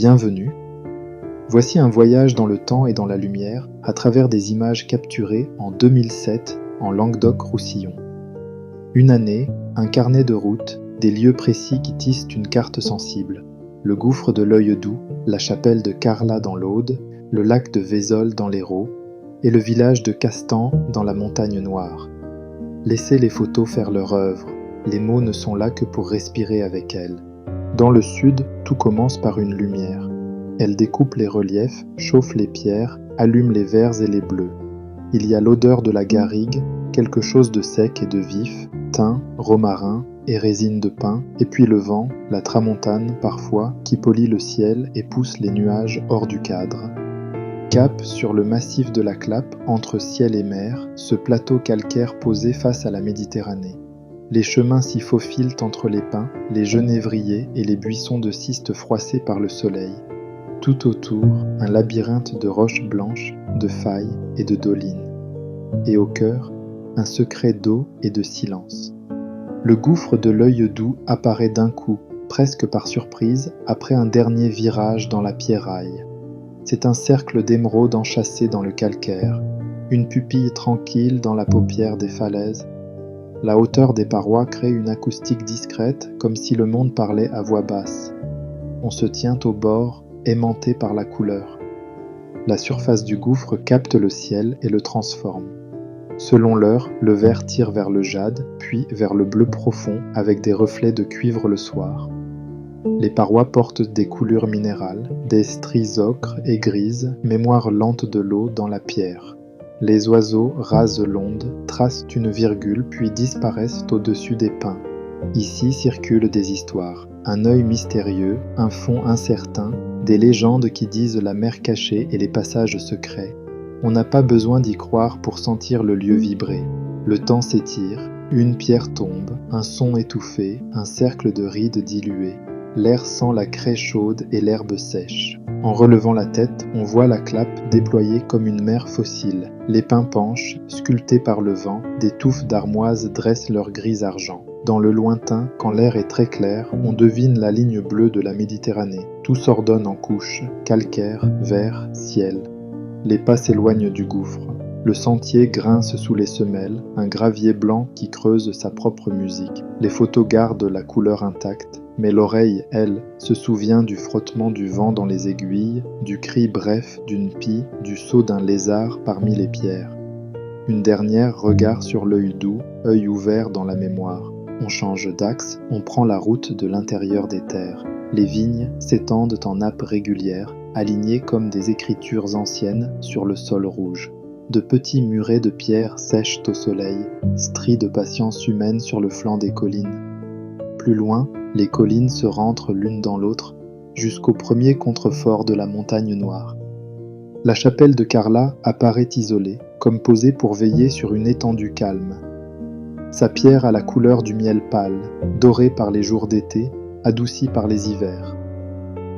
Bienvenue. Voici un voyage dans le temps et dans la lumière à travers des images capturées en 2007 en Languedoc-Roussillon. Une année, un carnet de route, des lieux précis qui tissent une carte sensible. Le gouffre de l'Œil-Doux, la chapelle de Carlat dans l'Aude, le lac de Vézolles dans l'Hérault et le village de Castan dans la Montagne Noire. Laissez les photos faire leur œuvre, les mots ne sont là que pour respirer avec elles. Dans le sud, tout commence par une lumière. Elle découpe les reliefs, chauffe les pierres, allume les verts et les bleus. Il y a l'odeur de la garrigue, quelque chose de sec et de vif, thym, romarin et résine de pin, et puis le vent, la tramontane parfois, qui polit le ciel et pousse les nuages hors du cadre. Cap sur le massif de la Clappe, entre ciel et mer, ce plateau calcaire posé face à la Méditerranée. Les chemins s'y faufilent entre les pins, les genévriers et les buissons de cystes froissés par le soleil. Tout autour, un labyrinthe de roches blanches, de failles et de dolines. Et au cœur, un secret d'eau et de silence. Le gouffre de l'Œil-Doux apparaît d'un coup, presque par surprise, après un dernier virage dans la pierraille. C'est un cercle d'émeraude enchâssé dans le calcaire, une pupille tranquille dans la paupière des falaises. La hauteur des parois crée une acoustique discrète, comme si le monde parlait à voix basse. On se tient au bord, aimanté par la couleur. La surface du gouffre capte le ciel et le transforme. Selon l'heure, le vert tire vers le jade, puis vers le bleu profond avec des reflets de cuivre le soir. Les parois portent des coulures minérales, des stries ocre et grises, mémoire lente de l'eau dans la pierre. Les oiseaux rasent l'onde, tracent une virgule puis disparaissent au-dessus des pins. Ici circulent des histoires, un œil mystérieux, un fond incertain, des légendes qui disent la mer cachée et les passages secrets. On n'a pas besoin d'y croire pour sentir le lieu vibrer. Le temps s'étire, une pierre tombe, un son étouffé, un cercle de rides diluées. L'air sent la craie chaude et l'herbe sèche. En relevant la tête, on voit la Clappe déployée comme une mer fossile. Les pins penchent, sculptés par le vent, des touffes d'armoises dressent leur gris argent. Dans le lointain, quand l'air est très clair, on devine la ligne bleue de la Méditerranée. Tout s'ordonne en couches, calcaire, vert, ciel. Les pas s'éloignent du gouffre. Le sentier grince sous les semelles, un gravier blanc qui creuse sa propre musique. Les photos gardent la couleur intacte, mais l'oreille, elle, se souvient du frottement du vent dans les aiguilles, du cri bref d'une pie, du saut d'un lézard parmi les pierres. Une dernière regard sur l'Œil-Doux, œil ouvert dans la mémoire. On change d'axe, on prend la route de l'intérieur des terres. Les vignes s'étendent en nappes régulières, alignées comme des écritures anciennes sur le sol rouge. De petits murets de pierre sèchent au soleil, stries de patience humaine sur le flanc des collines. Plus loin, les collines se rentrent l'une dans l'autre, jusqu'au premier contrefort de la Montagne Noire. La chapelle de Carlat apparaît isolée, comme posée pour veiller sur une étendue calme. Sa pierre a la couleur du miel pâle, dorée par les jours d'été, adoucie par les hivers.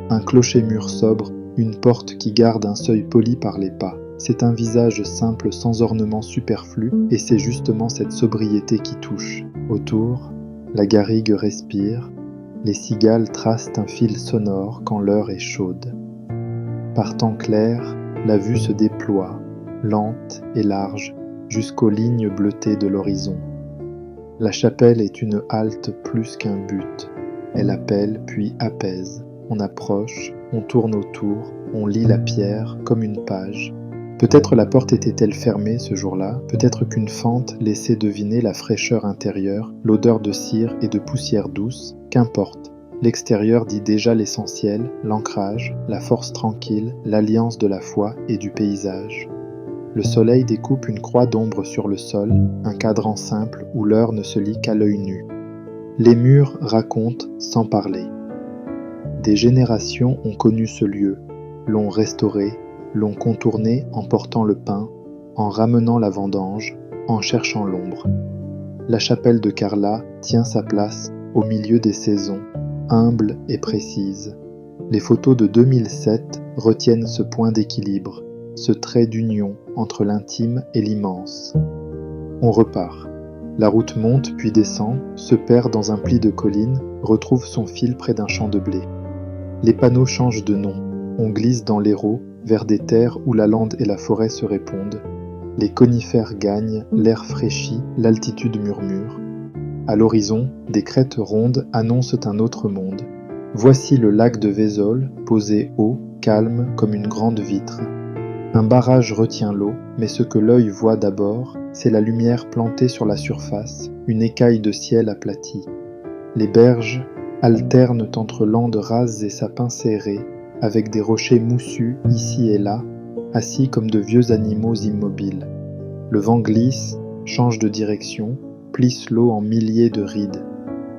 Un clocher-mur sobre, une porte qui garde un seuil poli par les pas. C'est un visage simple sans ornement superflu, et c'est justement cette sobriété qui touche. Autour, la garrigue respire, les cigales tracent un fil sonore quand l'heure est chaude. Par temps clair, la vue se déploie, lente et large, jusqu'aux lignes bleutées de l'horizon. La chapelle est une halte plus qu'un but. Elle appelle puis apaise. On approche, on tourne autour, on lit la pierre comme une page. Peut-être la porte était-elle fermée ce jour-là, peut-être qu'une fente laissait deviner la fraîcheur intérieure, l'odeur de cire et de poussière douce, qu'importe. L'extérieur dit déjà l'essentiel, l'ancrage, la force tranquille, l'alliance de la foi et du paysage. Le soleil découpe une croix d'ombre sur le sol, un cadran simple où l'heure ne se lit qu'à l'œil nu. Les murs racontent sans parler. Des générations ont connu ce lieu, l'ont restauré, l'ont contourné en portant le pain, en ramenant la vendange, en cherchant l'ombre. La chapelle de Carlat tient sa place au milieu des saisons, humble et précise. Les photos de 2007 retiennent ce point d'équilibre, ce trait d'union entre l'intime et l'immense. On repart. La route monte puis descend, se perd dans un pli de collines, retrouve son fil près d'un champ de blé. Les panneaux changent de nom. On glisse dans l'Hérault, vers des terres où la lande et la forêt se répondent. Les conifères gagnent, l'air fraîchit, l'altitude murmure. À l'horizon, des crêtes rondes annoncent un autre monde. Voici le lac de Vézol, posé haut, calme comme une grande vitre. Un barrage retient l'eau, mais ce que l'œil voit d'abord, c'est la lumière plantée sur la surface, une écaille de ciel aplati. Les berges alternent entre landes rases et sapins serrés, avec des rochers moussus ici et là, assis comme de vieux animaux immobiles. Le vent glisse, change de direction, plisse l'eau en milliers de rides.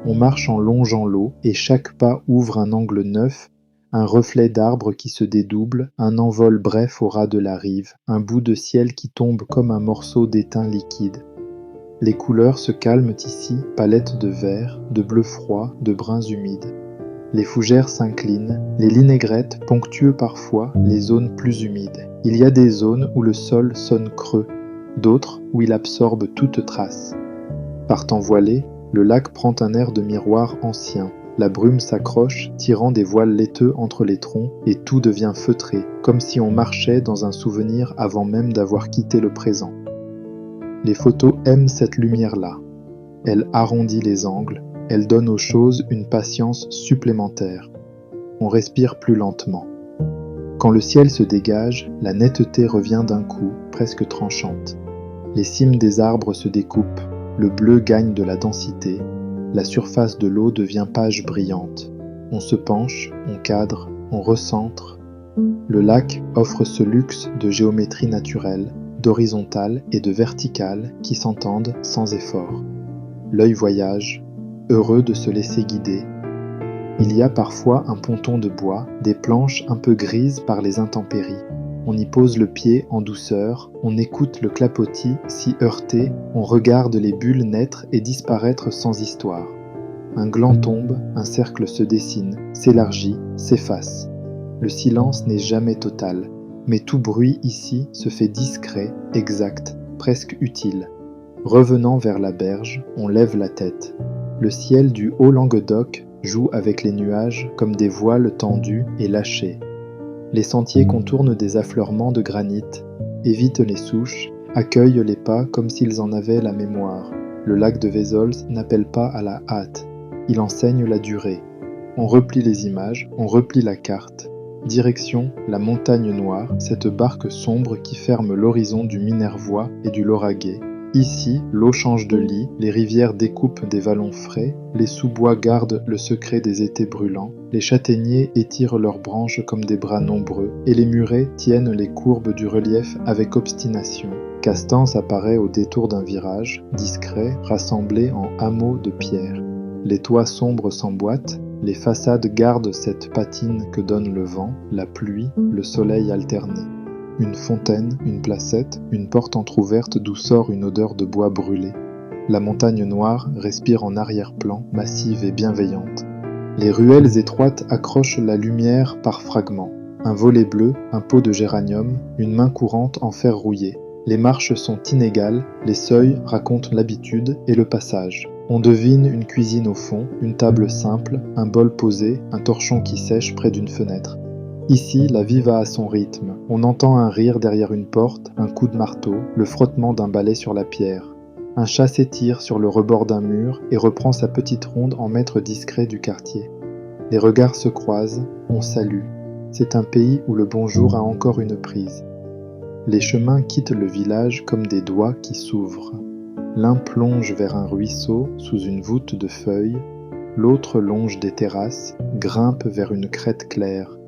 On marche en longeant l'eau, et chaque pas ouvre un angle neuf, un reflet d'arbre qui se dédouble, un envol bref au ras de la rive, un bout de ciel qui tombe comme un morceau d'étain liquide. Les couleurs se calment ici, palettes de vert, de bleu froid, de bruns humides. Les fougères s'inclinent, les linégrètes ponctuent parfois les zones plus humides. Il y a des zones où le sol sonne creux, d'autres où il absorbe toute trace. Par temps voilé, le lac prend un air de miroir ancien. La brume s'accroche, tirant des voiles laiteux entre les troncs, et tout devient feutré, comme si on marchait dans un souvenir avant même d'avoir quitté le présent. Les photos aiment cette lumière-là. Elle arrondit les angles, elle donne aux choses une patience supplémentaire. On respire plus lentement. Quand le ciel se dégage, la netteté revient d'un coup, presque tranchante. Les cimes des arbres se découpent, le bleu gagne de la densité, la surface de l'eau devient page brillante. On se penche, on cadre, on recentre. Le lac offre ce luxe de géométrie naturelle, d'horizontale et de verticale qui s'entendent sans effort. L'œil voyage, heureux de se laisser guider. Il y a parfois un ponton de bois, des planches un peu grises par les intempéries. On y pose le pied en douceur, on écoute le clapotis s'y heurter, on regarde les bulles naître et disparaître sans histoire. Un gland tombe, un cercle se dessine, s'élargit, s'efface. Le silence n'est jamais total, mais tout bruit ici se fait discret, exact, presque utile. Revenant vers la berge, on lève la tête. Le ciel du Haut-Languedoc joue avec les nuages comme des voiles tendus et lâchés. Les sentiers contournent des affleurements de granit, évitent les souches, accueillent les pas comme s'ils en avaient la mémoire. Le lac de Vézol n'appelle pas à la hâte, il enseigne la durée. On replie les images, on replie la carte. Direction la montagne noire, cette barque sombre qui ferme l'horizon du Minervois et du Lauragais. Ici, l'eau change de lit, les rivières découpent des vallons frais, les sous-bois gardent le secret des étés brûlants, les châtaigniers étirent leurs branches comme des bras nombreux, et les murets tiennent les courbes du relief avec obstination. Castans apparaît au détour d'un virage, discret, rassemblé en hameaux de pierre. Les toits sombres s'emboîtent, les façades gardent cette patine que donne le vent, la pluie, le soleil alterné. Une fontaine, une placette, une porte entr'ouverte d'où sort une odeur de bois brûlé. La montagne noire respire en arrière-plan, massive et bienveillante. Les ruelles étroites accrochent la lumière par fragments. Un volet bleu, un pot de géranium, une main courante en fer rouillé. Les marches sont inégales, les seuils racontent l'habitude et le passage. On devine une cuisine au fond, une table simple, un bol posé, un torchon qui sèche près d'une fenêtre. Ici, la vie va à son rythme. On entend un rire derrière une porte, un coup de marteau, le frottement d'un balai sur la pierre. Un chat s'étire sur le rebord d'un mur et reprend sa petite ronde en maître discret du quartier. Les regards se croisent, on salue. C'est un pays où le bonjour a encore une prise. Les chemins quittent le village comme des doigts qui s'ouvrent. L'un plonge vers un ruisseau sous une voûte de feuilles, l'autre longe des terrasses, grimpe vers une crête claire.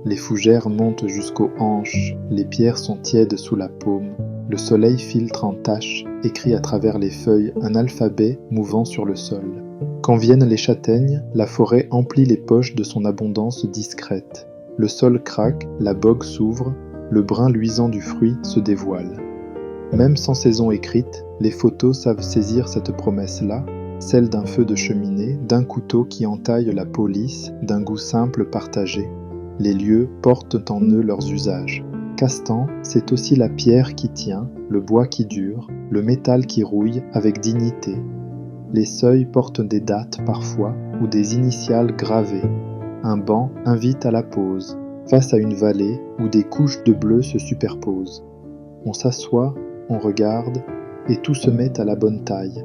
Les fougères montent jusqu'aux hanches, les pierres sont tièdes sous la paume, le soleil filtre en taches, écrit à travers les feuilles un alphabet mouvant sur le sol. Quand viennent les châtaignes, la forêt emplit les poches de son abondance discrète. Le sol craque, la bogue s'ouvre, le brin luisant du fruit se dévoile. Même sans saison écrite, les photos savent saisir cette promesse-là, celle d'un feu de cheminée, d'un couteau qui entaille la peau lisse, d'un goût simple partagé. Les lieux portent en eux leurs usages. Castan, c'est aussi la pierre qui tient, le bois qui dure, le métal qui rouille avec dignité. Les seuils portent des dates parfois, ou des initiales gravées. un banc invite à la pause, face à une vallée où des couches de bleu se superposent. On s'assoit, on regarde, et tout se met à la bonne taille.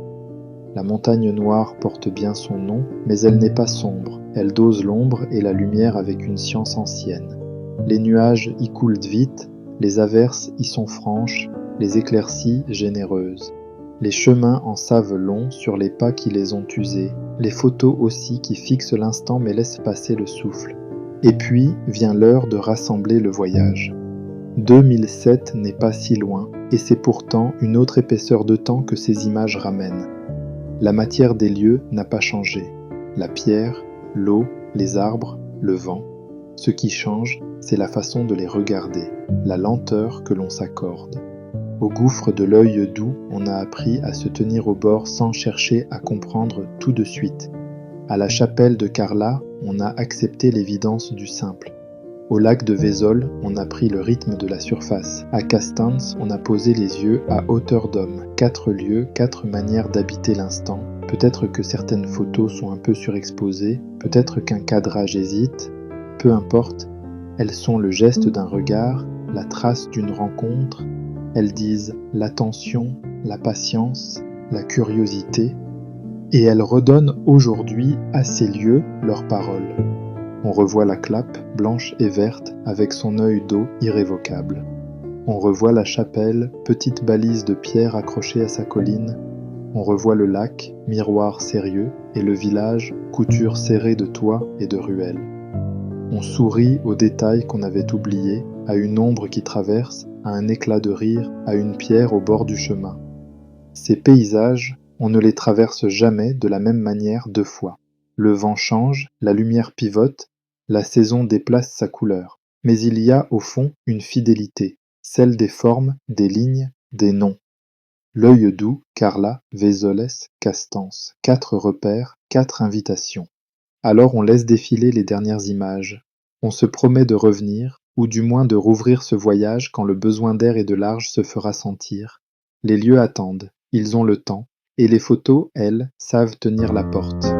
La montagne noire porte bien son nom, mais elle n'est pas sombre, elle dose l'ombre et la lumière avec une science ancienne. Les nuages y coulent vite, les averses y sont franches, les éclaircies généreuses. Les chemins en savent longs sur les pas qui les ont usés, les photos aussi qui fixent l'instant mais laissent passer le souffle. Et puis vient l'heure de rassembler le voyage. 2007 n'est pas si loin, et c'est pourtant une autre épaisseur de temps que ces images ramènent. La matière des lieux n'a pas changé. La pierre, l'eau, les arbres, le vent. Ce qui change, c'est la façon de les regarder, la lenteur que l'on s'accorde. Au gouffre de l'œil doux, on a appris à se tenir au bord sans chercher à comprendre tout de suite. À la chapelle de Carla, on a accepté l'évidence du simple. Au lac de Vézol, on a pris le rythme de la surface. À Castans, on a posé les yeux à hauteur d'homme. 4 lieux, 4 manières d'habiter l'instant. Peut-être que certaines photos sont un peu surexposées, peut-être qu'un cadrage hésite. Peu importe, elles sont le geste d'un regard, la trace d'une rencontre. Elles disent l'attention, la patience, la curiosité. Et elles redonnent aujourd'hui à ces lieux leurs paroles. On revoit la clappe, blanche et verte, avec son œil d'eau irrévocable. On revoit la chapelle, petite balise de pierre accrochée à sa colline. On revoit le lac, miroir sérieux, et le village, couture serrée de toits et de ruelles. On sourit aux détails qu'on avait oubliés, à une ombre qui traverse, à un éclat de rire, à une pierre au bord du chemin. Ces paysages, on ne les traverse jamais de la même manière 2 fois. Le vent change, la lumière pivote, la saison déplace sa couleur. Mais il y a au fond une fidélité, celle des formes, des lignes, des noms. L'œil doux, Carla, Vézoles, Castans. 4 repères, 4 invitations. Alors on laisse défiler les dernières images. On se promet de revenir, ou du moins de rouvrir ce voyage quand le besoin d'air et de large se fera sentir. Les lieux attendent, ils ont le temps, et les photos, elles, savent tenir la porte.